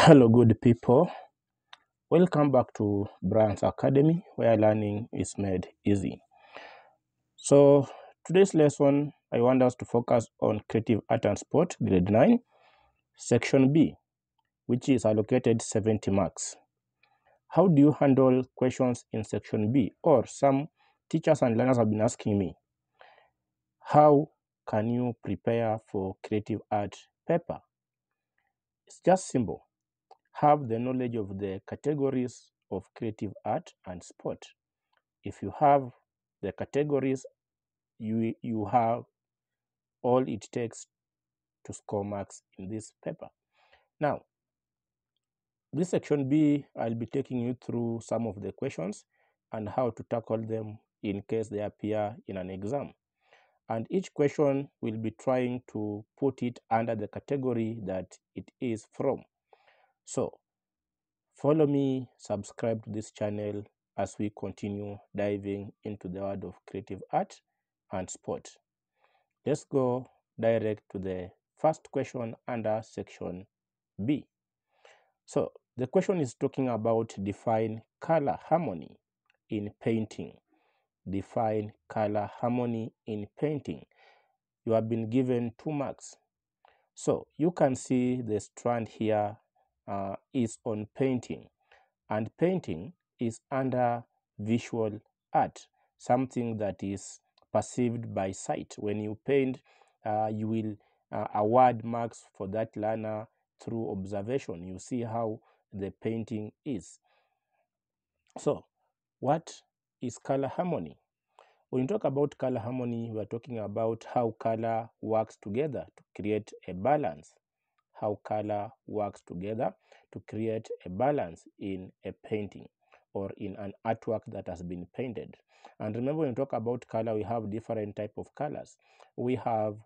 Hello, good people. Welcome back to Brian's Academy, where learning is made easy. So, today's lesson, I want us to focus on Creative Art and Sport, Grade 9, Section B, which is allocated 70 marks. How do you handle questions in Section B? Or some teachers and learners have been asking me, how can you prepare for Creative Art paper? It's just simple. Have the knowledge of the categories of creative art and sport. If you have the categories, you have all it takes to score marks in this paper. Now, this section B, I'll be taking you through some of the questions and how to tackle them in case they appear in an exam. And each question will be trying to put it under the category that it is from. So, follow me, subscribe to this channel as we continue diving into the world of creative art and sport. Let's go direct to the first question under section B. So the question is talking about define color harmony in painting. Define color harmony in painting. You have been given 2 marks. So you can see the strand here is on painting, and painting is under visual art, something that is perceived by sight. When you paint, you will award marks for that learner through observation. You see how the painting is. So, what is color harmony? When you talk about color harmony, we are talking about how color works together to create a balance. How color works together to create a balance in a painting or in an artwork that has been painted. And remember, when we talk about color, we have different type of colors. We have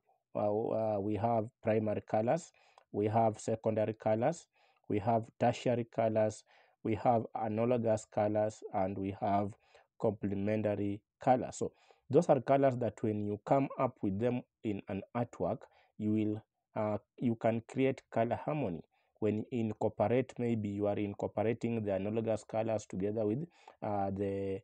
primary colors, we have secondary colors, we have tertiary colors, we have analogous colors, and we have complementary colors. So those are colors that when you come up with them in an artwork, you can create color harmony. When you incorporate, maybe you are incorporating the analogous colors together with the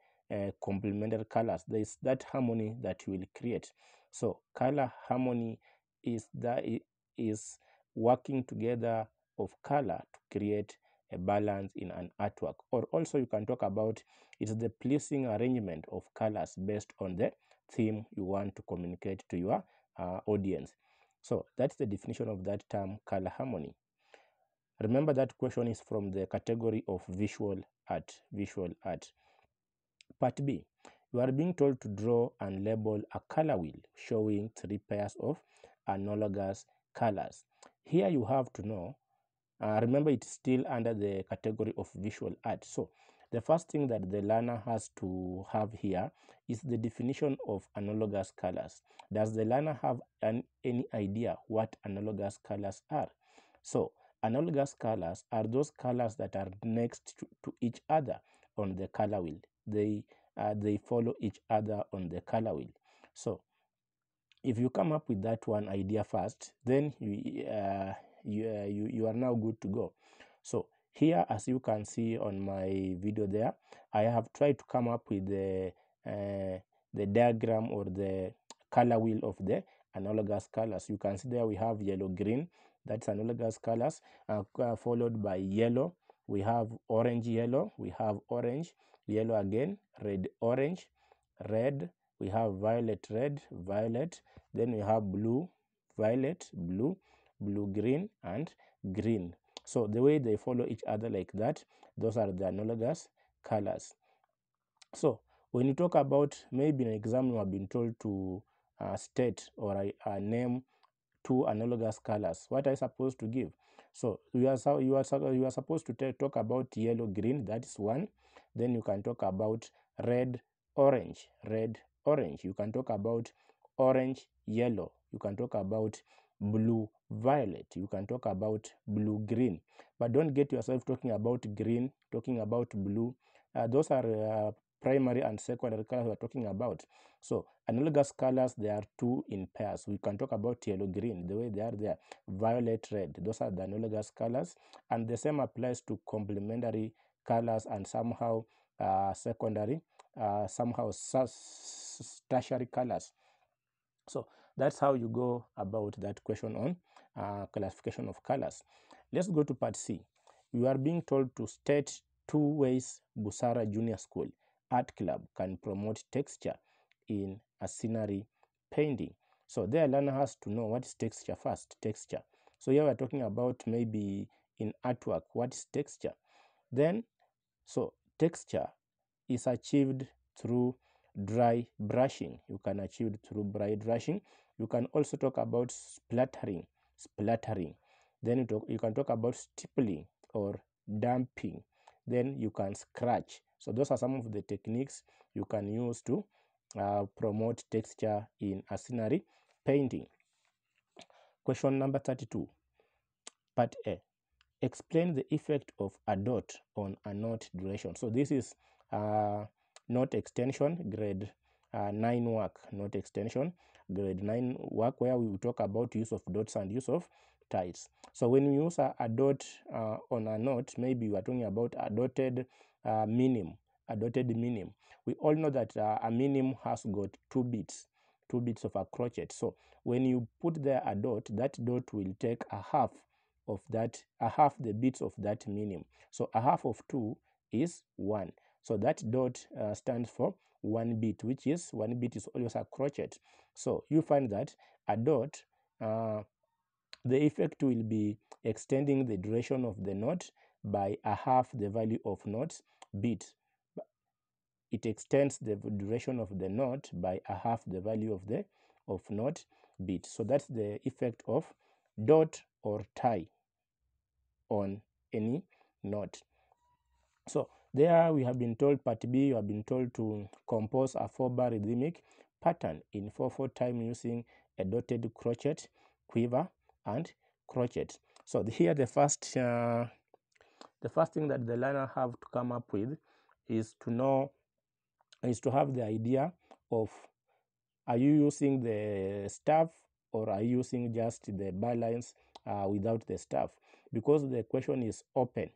complementary colors. There is that harmony that you will create. So color harmony is working together of color to create a balance in an artwork. Or also you can talk about it's the pleasing arrangement of colors based on the theme you want to communicate to your audience. So that's the definition of that term, color harmony. Remember, that question is from the category of visual art. Visual art. Part B. You are being told to draw and label a color wheel showing 3 pairs of analogous colors. Here you have to know, remember it's still under the category of visual art. So the first thing that the learner has to have here is the definition of analogous colors. Does the learner have any idea what analogous colors are? So analogous colors are those colors that are next to each other on the color wheel. They follow each other on the color wheel. So if you come up with that one idea first, then you are now good to go. So here, as you can see on my video there, I have tried to come up with the diagram or the color wheel of the analogous colors. You can see there we have yellow, green, that's analogous colors, followed by yellow. We have orange, yellow, we have orange, yellow again, red, orange, red, we have violet, red, violet, then we have blue, violet, blue, blue, green, and green. So the way they follow each other like that, those are the analogous colors. So when you talk about, maybe in an exam you have been told to state or name 2 analogous colors, what are you supposed to give? So you are supposed to talk about yellow, green, that is 1. Then you can talk about red, orange, red, orange. You can talk about orange, yellow. You can talk about blue, violet. You can talk about blue, green. But don't get yourself talking about green, talking about blue. Those are primary and secondary colors we're talking about. So analogous colors, there are two in pairs. We can talk about yellow green, the way they are there, violet red. Those are the analogous colors, and the same applies to complementary colors and somehow secondary, somehow tertiary colors. So that's how you go about that question on classification of colors. Let's go to part C. You are being told to state 2 ways Busara Junior School Art Club can promote texture in a scenery painting. So there, learner has to know what is texture first. Texture. So here we're talking about maybe in artwork, what is texture? Then, so texture is achieved through dry brushing. You can achieve it through dry brushing. You can also talk about splattering. Then you can talk about stippling or damping. Then you can scratch. So those are some of the techniques you can use to promote texture in a scenery painting. Question number 32, part A. Explain the effect of a dot on a knot duration. So this is knot extension, grade 9 work, knot extension, grade 9 work, where we will talk about use of dots and use of ties. So when we use a dot on a knot, maybe we are talking about a dotted minim, We all know that a minim has got two bits of a crochet. So when you put there a dot, that dot will take a half of that, the bits of that minim. So a half of 2 is 1. So that dot stands for 1 bit, which is 1 bit is always a crochet. So you find that a dot, the effect will be extending the duration of the knot by a half the value of knot bit. It extends the duration of the knot by a half the value of knot bit. So that's the effect of dot or tie on any knot. So there we have been told, part B, you have been told to compose a 4-bar rhythmic pattern in 4/4 time using a dotted crochet, quiver, and crochet. So here the first thing that the learner have to come up with is to have the idea of, are you using the staff or are you using just the bar lines without the staff? Because the question is open.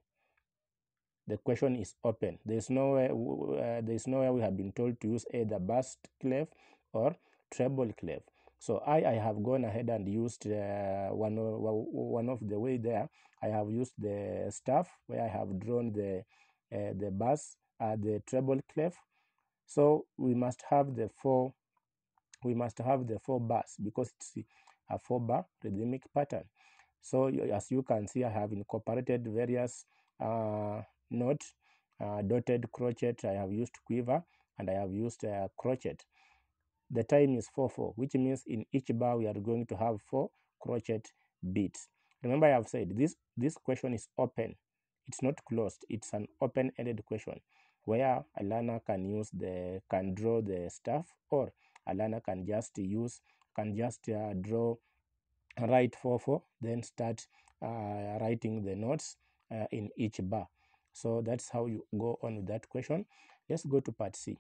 There's nowhere we have been told to use either burst clef or treble clef. So I have gone ahead and used one of the way there. I have used the staff where I have drawn the bass, the treble clef. So we must have the 4 bars because it's a 4-bar rhythmic pattern. So as you can see, I have incorporated various knot, dotted crochet, I have used quiver, and I have used crochet. The time is 4/4, which means in each bar we are going to have 4 crochet beats. Remember, I have said this question is open. It's not closed. It's an open-ended question where a learner can draw the stuff, or a learner can just draw, write 4/4, then start writing the notes in each bar. So that's how you go on with that question. Let's go to part C.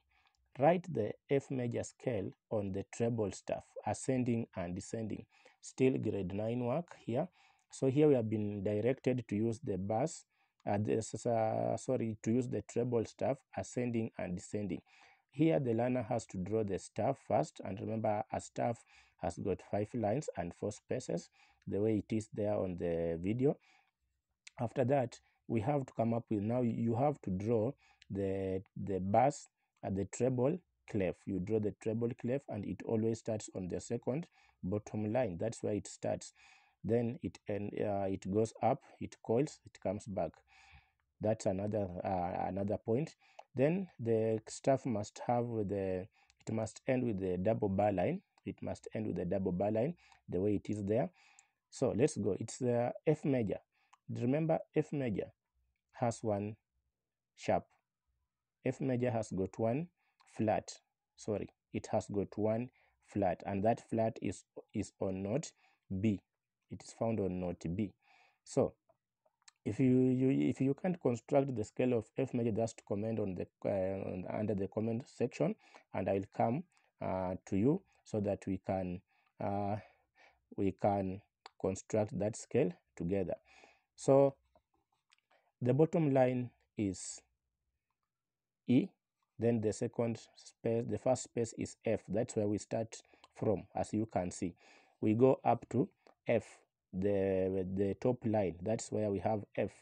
Write the F major scale on the treble staff, ascending and descending. Still grade 9 work here. So here we have been directed to use the bass, to use the treble staff, ascending and descending. Here the learner has to draw the staff first, and remember a staff has got 5 lines and 4 spaces, the way it is there on the video. After that, we have to come up with, now you have to draw the bass at the treble clef. You draw the treble clef, and it always starts on the second bottom line. That's where it starts. Then it goes up, it coils, it comes back. That's another point. Then the staff must end with the double bar line. It must end with the double bar line, the way it is there. So let's go. It's the F major. Remember, F major has 1 sharp. F major has got 1 flat. Sorry, it has got 1 flat, and that flat is on note B. It is found on note B. So If you can't construct the scale of F major, just comment on the under the comment section, and I will come to you so that we can construct that scale together. So the bottom line is E, then the second space, the first space is F. That's where we start from. As you can see, we go up to F, the top line. That's where we have F.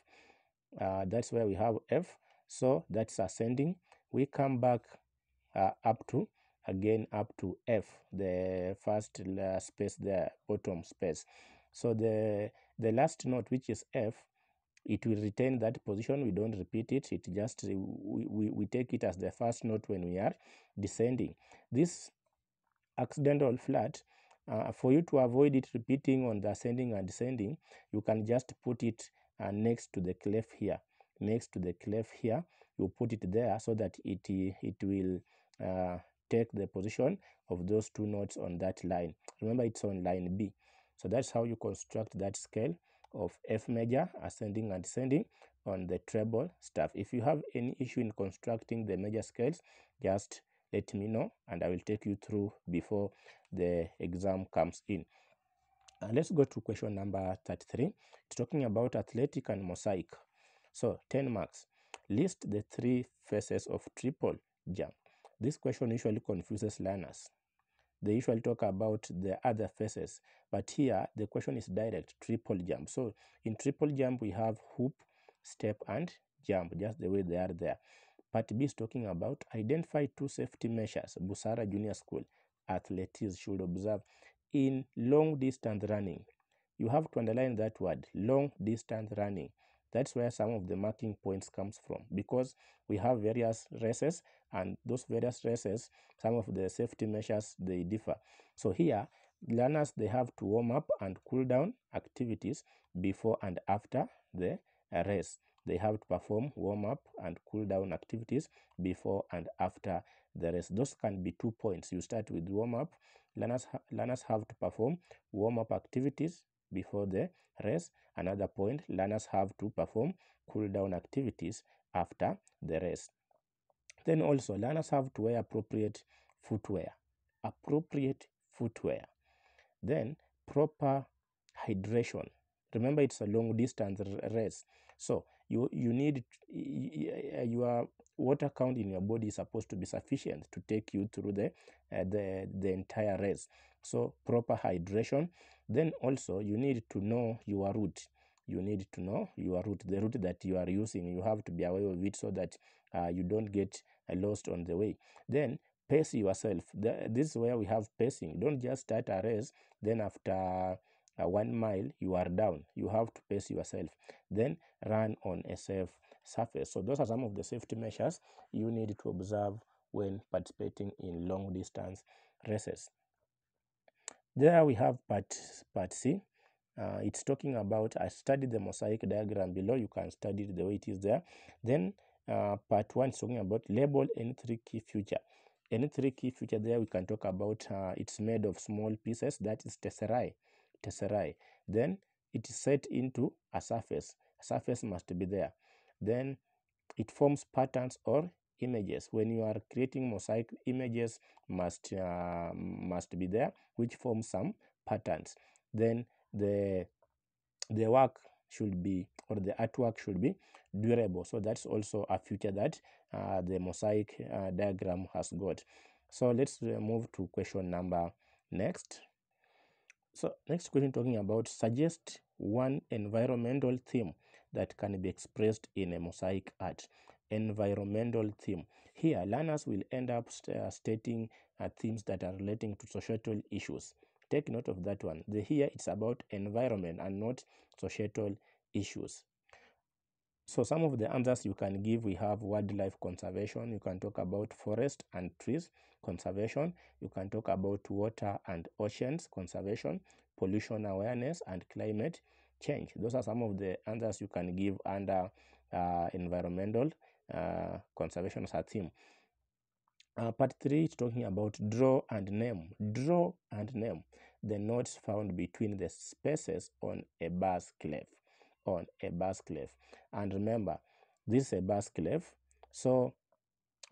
That's where we have F. So that's ascending. We come back up to F, the first space, the bottom space. So the last note, which is F, it will retain that position. We don't repeat it. It just we take it as the first note when we are descending. This accidental flat, for you to avoid it repeating on the ascending and descending, you can just put it next to the clef here. Next to the clef here, you put it there so that it will take the position of those two notes on that line. Remember, it's on line B. So that's how you construct that scale of F major, ascending and descending, on the treble staff. If you have any issue in constructing the major scales, just let me know and I will take you through before the exam comes in. Let's go to question number 33. It's talking about athletic and mosaic. So 10 marks. List the three phases of triple jump. This question usually confuses learners. They usually talk about the other phases, but here the question is direct, triple jump. So in triple jump, we have hoop, step, and jump, just the way they are there. Part B is talking about identify two safety measures Busara Junior School athletes should observe in long distance running. You have to underline that word, long distance running. That's where some of the marking points comes from, because we have various races, and those various races, some of the safety measures, they differ. So here, learners, they have to warm up and cool down activities before and after the race. They have to perform warm up and cool down activities before and after the race. Those can be 2 points. You start with warm up. Learners have to perform warm up activities before the race. Another point, learners have to perform cool down activities after the race. Then also, learners have to wear appropriate footwear. Appropriate footwear. Then proper hydration. Remember, it's a long distance race, so you need your water count in your body is supposed to be sufficient to take you through the entire race. So proper hydration. Then also, you need to know your route. You need to know your route, the route that you are using. You have to be aware of it so that you don't get lost on the way. Then pace yourself. This is where we have pacing. Don't just start a race, then after 1 mile you are down. You have to pace yourself. Then run on a safe surface. So those are some of the safety measures you need to observe when participating in long distance races. There we have part C. It's talking about, I studied the mosaic diagram below. You can study it the way it is there. Then part 1 is talking about label any three key feature. Any three key feature there we can talk about, it's made of small pieces, that is tesserae. Then it is set into a surface. A surface must be there. Then it forms patterns or images. When you are creating mosaic, images must be there, which form some patterns. Then the work should be, or the artwork should be durable. So that's also a feature that the mosaic diagram has got. So let's move to question number next. So next question talking about suggest one environmental theme that can be expressed in a mosaic art. Environmental theme. Here, learners will end up stating themes that are relating to societal issues. Take note of that one. Here it's about environment and not societal issues. So some of the answers you can give, we have wildlife conservation. You can talk about forest and trees conservation. You can talk about water and oceans conservation, pollution awareness, and climate change. Those are some of the answers you can give under environmental conservation as a theme. Part 3 is talking about draw and name. Draw and name the notes found between the spaces on a bass clef. on a bass clef. And remember, this is a bass clef, so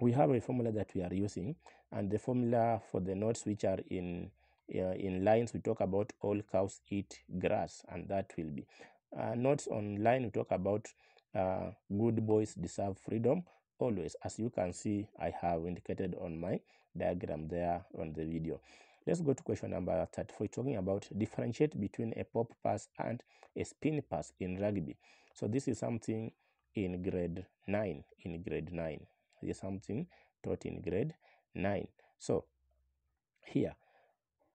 we have a formula that we are using, and the formula for the notes which are in lines, we talk about all cows eat grass, and that will be notes on line. We talk about good boys deserve freedom always, as you can see I have indicated on my diagram there on the video. Let's go to question number 34, talking about differentiate between a pop pass and a spin pass in rugby. So this is something in grade 9. This is something taught in grade 9. So here,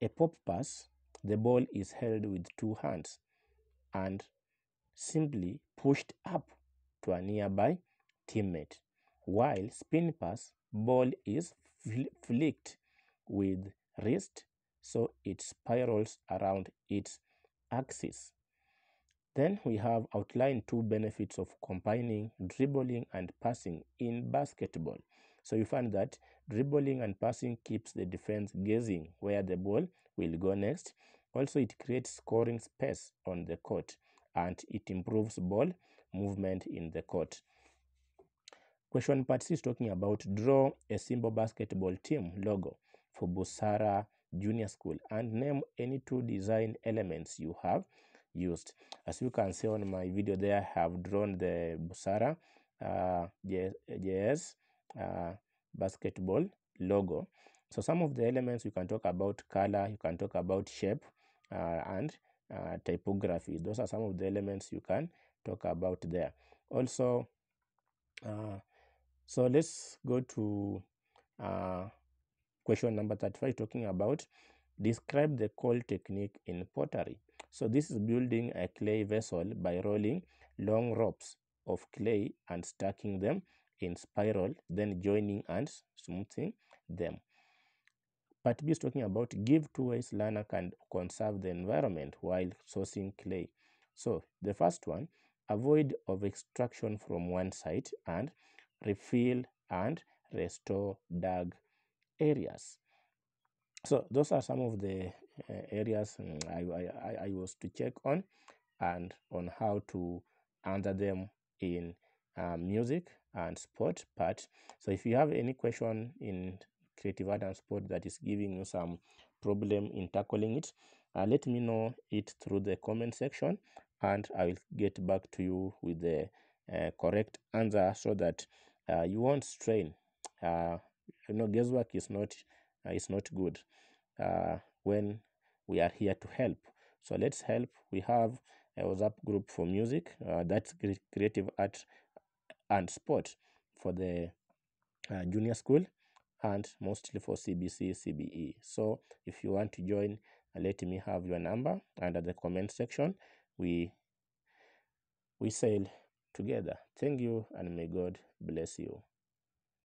a pop pass, the ball is held with two hands and simply pushed up to a nearby teammate, while spin pass, ball is flicked with wrist, so it spirals around its axis. Then we have outlined two benefits of combining dribbling and passing in basketball. So you find that dribbling and passing keeps the defense guessing where the ball will go next. Also, it creates scoring space on the court, and it improves ball movement in the court. Question part C is talking about draw a simple basketball team logo for Busara Junior School and name any two design elements you have used. As you can see on my video there, I have drawn the Busara JS basketball logo. So some of the elements you can talk about color, you can talk about shape and typography. Those are some of the elements you can talk about there. Also, so let's go to question number 35, talking about describe the cold technique in pottery. So this is building a clay vessel by rolling long ropes of clay and stacking them in spiral, then joining and smoothing them. Part B is talking about give two ways learner can conserve the environment while sourcing clay. So the first one, avoid of extraction from one site and refill and restore dug areas. So those are some of the areas I was to check on, and on how to answer them in music and sport part. So if you have any question in creative art and sport that is giving you some problem in tackling it, let me know it through the comment section, and I will get back to you with the correct answer, so that you won't strain. Guesswork is not good when we are here to help. So let's help. We have a WhatsApp group for music, that's creative art and sport for the junior school, and mostly for CBC, CBE. So if you want to join, let me have your number under the comment section. We sail together. Thank you, and may God bless you.